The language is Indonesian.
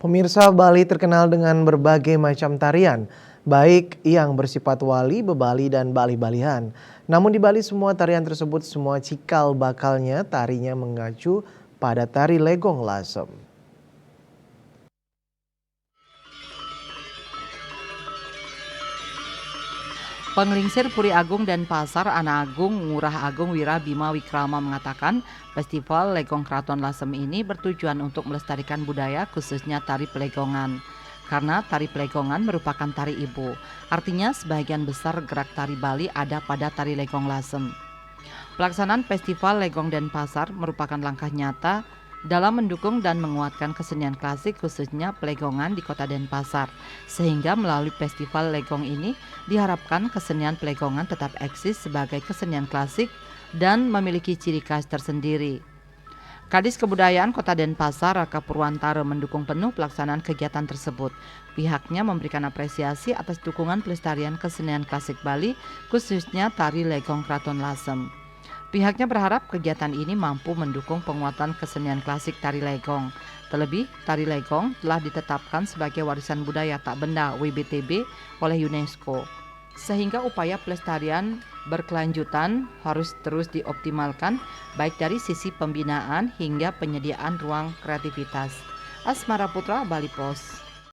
Pemirsa, Bali terkenal dengan berbagai macam tarian, baik yang bersifat wali, bebali, dan bali-balian. Namun di Bali semua tarian tersebut semua cikal bakalnya tarinya mengacu pada tari legong lasem. Penglingsir Puri Agung dan Pasar Ana Agung Ngurah Agung Wira Bima Wikrama mengatakan Festival Legong Keraton Lasem ini bertujuan untuk melestarikan budaya khususnya tari pelegongan. Karena tari pelegongan merupakan tari ibu, artinya sebagian besar gerak tari Bali ada pada tari legong lasem. Pelaksanaan Festival Legong Denpasar merupakan langkah nyata dalam mendukung dan menguatkan kesenian klasik khususnya pelegongan di kota Denpasar. Sehingga melalui Festival Legong ini diharapkan kesenian pelegongan tetap eksis sebagai kesenian klasik dan memiliki ciri khas tersendiri. Kadis Kebudayaan Kota Denpasar, Raka Purwantara mendukung penuh pelaksanaan kegiatan tersebut. Pihaknya memberikan apresiasi atas dukungan pelestarian kesenian klasik Bali, khususnya tari legong Keraton Lasem. Pihaknya berharap kegiatan ini mampu mendukung penguatan kesenian klasik tari legong. Terlebih, tari legong telah ditetapkan sebagai warisan budaya tak benda WBTB oleh UNESCO. Sehingga upaya pelestarian berkelanjutan harus terus dioptimalkan baik dari sisi pembinaan hingga penyediaan ruang kreativitas. Asmara Putra, Bali Pos.